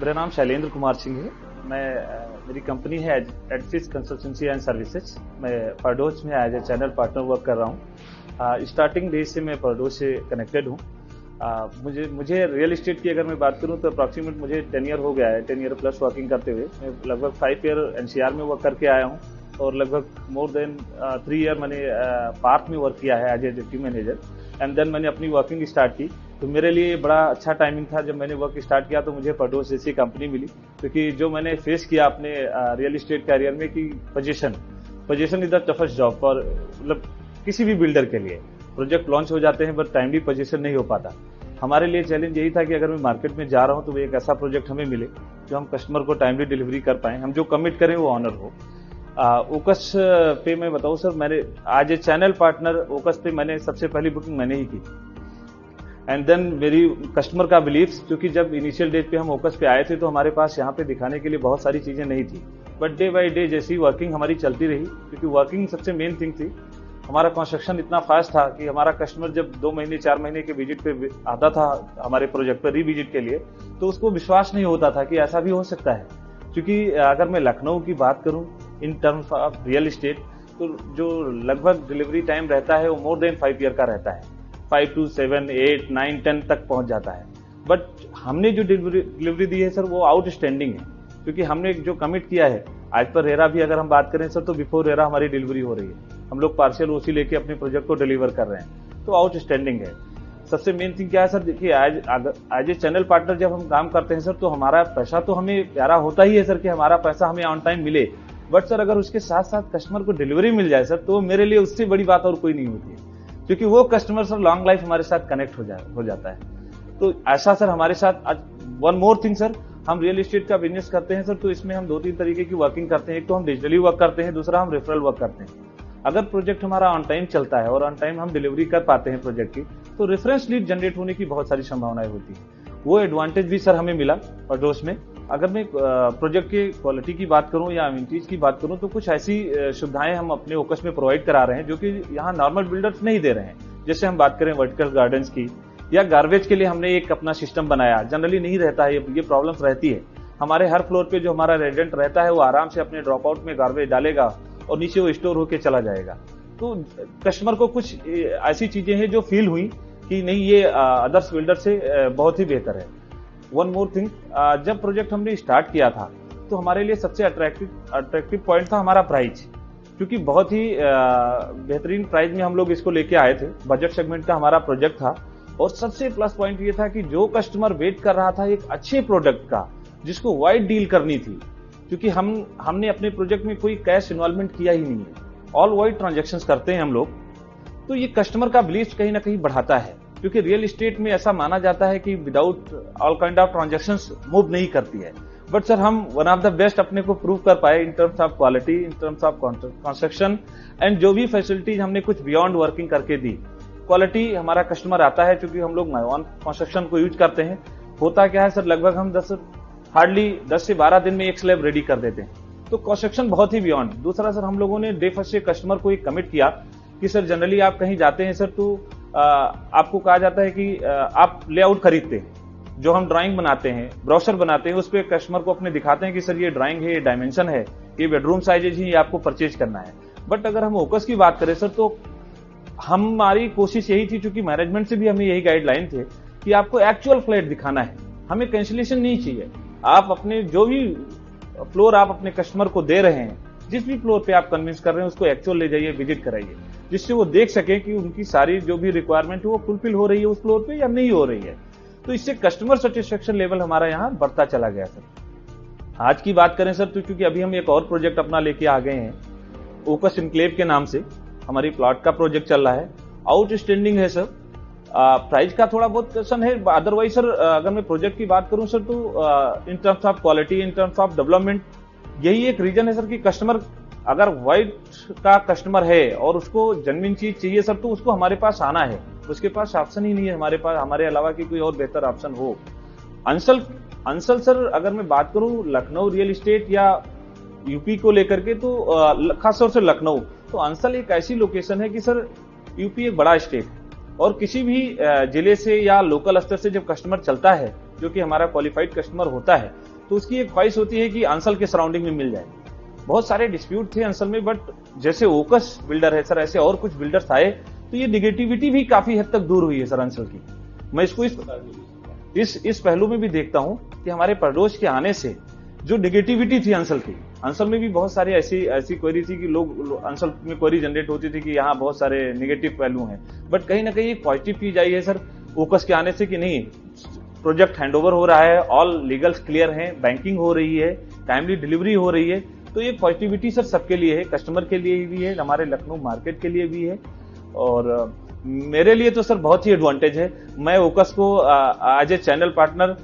मेरा नाम शैलेंद्र कुमार सिंह है। मेरी कंपनी है एडसिस कंसल्टेंसी एंड सर्विसेज। मैं परडोस में as a channel partner work कर रहा हूँ। स्टार्टिंग डेज से मैं परडोस से कनेक्टेड हूँ। मुझे रियल एस्टेट की अगर मैं बात करूँ तो अप्रॉक्सीमेट मुझे 10 ईयर हो गया है, 10 ईयर प्लस वर्किंग करते हुए। मैं लगभग 5 ईयर एनसीआर में वर्क करके आया हूँ और लगभग मोर देन 3 ईयर मैंने पार्क में वर्क किया है as a deputy manager. And then मैंने अपनी वर्किंग स्टार्ट की। तो मेरे लिए बड़ा अच्छा टाइमिंग था जब मैंने वर्क स्टार्ट किया तो मुझे परडोस जैसी कंपनी मिली, क्योंकि जो मैंने फेस किया अपने रियल एस्टेट कैरियर में कि position is the toughest job for मतलब किसी भी बिल्डर के लिए। प्रोजेक्ट लॉन्च हो जाते हैं बट टाइमली पोजीशन नहीं हो पाता। हमारे लिए चैलेंज यही था कि अगर मैं मार्केट में जा रहा हूं तो एक ऐसा प्रोजेक्ट हमें मिले जो हम कस्टमर को टाइमली डिलीवरी कर पाएं, हम जो कमिट करें वो ऑनर हो। ओकस पे मैं बताऊं सर, मैंने आज ए चैनल पार्टनर ओकस पे मैंने सबसे पहली बुकिंग मैंने ही की। एंड देन मेरी कस्टमर का बिलीफ, क्योंकि जब इनिशियल डेज पे हम ओकस पे आए थे तो हमारे पास यहाँ पे दिखाने के लिए बहुत सारी चीजें नहीं थी, बट डे बाय डे जैसी वर्किंग हमारी चलती रही, क्योंकि वर्किंग सबसे मेन थिंग थी। हमारा कंस्ट्रक्शन इतना फास्ट था कि हमारा कस्टमर जब 2 महीने 4 महीने के विजिट पे आता था हमारे प्रोजेक्ट पर रीविजिट के लिए, तो उसको विश्वास नहीं होता था कि ऐसा भी हो सकता है। क्योंकि अगर मैं लखनऊ की बात करूं in terms of real estate, तो जो लगभग डिलीवरी टाइम रहता है वो मोर देन 5 ईयर का रहता है। 5 to 7, 8, 9, 10 तक पहुंच जाता है। बट हमने जो डिलीवरी दी है सर वो आउटस्टैंडिंग है, क्योंकि हमने जो कमिट किया है आज पर रेरा भी अगर हम बात करें सर तो बिफोर रेरा हमारी डिलीवरी हो रही है। हम लोग पार्शियल ओसी लेके अपने प्रोजेक्ट को डिलीवर कर रहे हैं, तो आउटस्टैंडिंग है। सबसे मेन थिंग क्या है सर, देखिए आज ए चैनल पार्टनर जब हम काम करते हैं सर तो हमारा पैसा तो हमें प्यारा होता ही है सर कि हमारा पैसा हमें ऑन टाइम मिले। बट सर अगर उसके साथ साथ कस्टमर को डिलीवरी मिल जाए सर तो मेरे लिए उससे बड़ी बात और कोई नहीं होती है, क्योंकि वो कस्टमर सर लॉन्ग लाइफ हमारे साथ कनेक्ट हो जाता है। तो ऐसा सर हमारे साथ आज वन मोर थिंग सर, हम रियल एस्टेट का बिजनेस करते हैं सर तो इसमें हम 2-3 तरीके की वर्किंग करते हैं। एक तो हम डिजिटली वर्क करते हैं, दूसरा हम रेफरल वर्क करते हैं। अगर प्रोजेक्ट हमारा ऑन टाइम चलता है और ऑन टाइम हम डिलीवरी कर पाते हैं प्रोजेक्ट की, तो रेफरेंस लीड जनरेट होने की बहुत सारी संभावनाएं होती है। वो एडवांटेज भी सर हमें मिला परडोस में। अगर मैं प्रोजेक्ट की क्वालिटी की बात करूं या अमेनिटीज की बात करूं तो कुछ ऐसी सुविधाएं हम अपने ओकस में प्रोवाइड करा रहे हैं जो कि यहाँ नॉर्मल बिल्डर्स नहीं दे रहे हैं। जैसे हम बात करें वर्टिकल गार्डन्स की या गार्बेज के लिए हमने एक अपना सिस्टम बनाया। जनरली नहीं रहता है, ये प्रॉब्लम्स रहती है। हमारे हर फ्लोर पे जो हमारा रेजिडेंट रहता है वो आराम से अपने ड्रॉप आउट में गार्बेज डालेगा और नीचे वो स्टोर होके चला जाएगा। तो कस्टमर को कुछ ऐसी चीजें हैं जो फील हुई कि नहीं, ये अदर्स बिल्डर से बहुत ही बेहतर है। वन मोर थिंग, जब प्रोजेक्ट हमने स्टार्ट किया था तो हमारे लिए सबसे अट्रैक्टिव पॉइंट था हमारा प्राइस, क्योंकि बहुत ही बेहतरीन प्राइस में हम लोग इसको लेके आए थे। बजट सेगमेंट का हमारा प्रोजेक्ट था और सबसे प्लस पॉइंट ये था कि जो कस्टमर वेट कर रहा था एक अच्छे प्रोडक्ट का जिसको वाइड डील करनी थी, क्योंकि हमने अपने प्रोजेक्ट में कोई कैश इन्वॉल्वमेंट किया ही नहीं है, ऑल वाइड ट्रांजैक्शंस करते हैं हम लोग। तो ये कस्टमर का बिलीफ कहीं ना कहीं बढ़ाता है, क्योंकि रियल एस्टेट में ऐसा माना जाता है कि without all kind of transactions move नहीं करती है। बट सर हम वन ऑफ द बेस्ट अपने को प्रूव कर पाए in terms of quality, in terms of construction and जो भी फैसिलिटीज हमने कुछ बियॉन्ड वर्किंग करके दी। क्वालिटी हमारा कस्टमर आता है क्योंकि हम लोग माइवन कंस्ट्रक्शन को यूज करते हैं। होता क्या है सर, लगभग हम 10 से 12 दिन में एक स्लैब रेडी कर देते हैं, तो कंस्ट्रक्शन बहुत ही बियॉन्ड। दूसरा सर हम लोगों ने डे फर्स्ट से कस्टमर को एक कमिट किया कि सर जनरली आप कहीं जाते हैं सर तो आपको कहा जाता है कि आप लेआउट खरीदते हैं, जो हम ड्राइंग बनाते हैं, ब्रोशर बनाते हैं, उस पर कस्टमर को अपने दिखाते हैं कि सर ये ड्राइंग है, ये डायमेंशन है, ये बेडरूम साइजेज ही, ये आपको परचेज करना है। बट अगर हम ओकस की बात करें सर तो हमारी कोशिश यही थी, चूंकि मैनेजमेंट से भी हमें यही गाइडलाइन थे कि आपको एक्चुअल फ्लैट दिखाना है, हमें कैंसिलेशन नहीं चाहिए। आप अपने जो भी फ्लोर आप अपने कस्टमर को दे रहे हैं, जिस भी फ्लोर पे आप कन्विंस कर रहे हैं उसको एक्चुअल ले जाइए, विजिट कराइए, जिससे वो देख सके कि उनकी सारी जो भी रिक्वायरमेंट है वो फुलफिल हो रही है उस फ्लोर पे या नहीं हो रही है। तो इससे कस्टमर सेटिस्फेक्शन लेवल हमारा यहाँ बढ़ता चला गया सर। आज की बात करें सर तो क्योंकि अभी हम एक और प्रोजेक्ट अपना लेके आ गए हैं ओकस इनक्लेव के नाम से, हमारी प्लॉट का प्रोजेक्ट चल रहा है, आउटस्टैंडिंग है सर। प्राइस का थोड़ा बहुत क्वेश्चन है, अदरवाइज सर अगर मैं प्रोजेक्ट की बात करूं सर तो in terms of quality, in terms of development, यही एक रीजन है सर कि कस्टमर अगर वाइट का कस्टमर है और उसको जेन्युइन चीज चाहिए सर तो उसको हमारे पास आना है, उसके पास ऑप्शन ही नहीं है हमारे पास, हमारे अलावा की कोई और बेहतर ऑप्शन हो। अंसल सर अगर मैं बात करूं लखनऊ रियल एस्टेट या यूपी को लेकर के तो खासतौर से लखनऊ, तो अंसल एक ऐसी लोकेशन है कि सर यूपी एक बड़ा स्टेट है और किसी भी जिले से या लोकल स्तर से जब कस्टमर चलता है जो कि हमारा क्वालिफाइड कस्टमर होता है, तो उसकी एक ख्वाहिश होती है कि अंसल के सराउंडिंग में मिल जाए। बहुत सारे डिस्प्यूट थे अंसल में, बट जैसे ओकस बिल्डर है सर, ऐसे और कुछ बिल्डर्स आए तो ये निगेटिविटी भी काफी हद तक दूर हुई है सर अंसल की। मैं इसको इस पहलू में भी देखता हूं कि हमारे परडोश के आने से जो निगेटिविटी थी अंसल में भी बहुत सारी ऐसी क्वेरी थी कि लोग अंसल में क्वेरी जनरेट होती थी कि यहाँ बहुत सारे निगेटिव पहलू हैं, बट कहीं ना कहीं एक पॉजिटिव चीज आई है सर ओकस के आने से कि नहीं, प्रोजेक्ट हैंडओवर हो रहा है, ऑल लीगल्स क्लियर हैं, बैंकिंग हो रही है, टाइमली डिलीवरी हो रही है। तो ये पॉजिटिविटी सर सबके लिए है, कस्टमर के लिए भी है, हमारे लखनऊ मार्केट के लिए भी है, और मेरे लिए तो सर बहुत ही एडवांटेज है। मैं ओकस को as a channel partner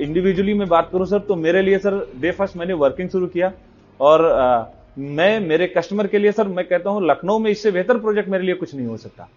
individually में बात करूं सर, तो मेरे लिए सर डे फर्स्ट मैंने वर्किंग शुरू किया, और मैं मेरे कस्टमर के लिए सर मैं कहता हूं लखनऊ में इससे बेहतर प्रोजेक्ट मेरे लिए कुछ नहीं हो सकता।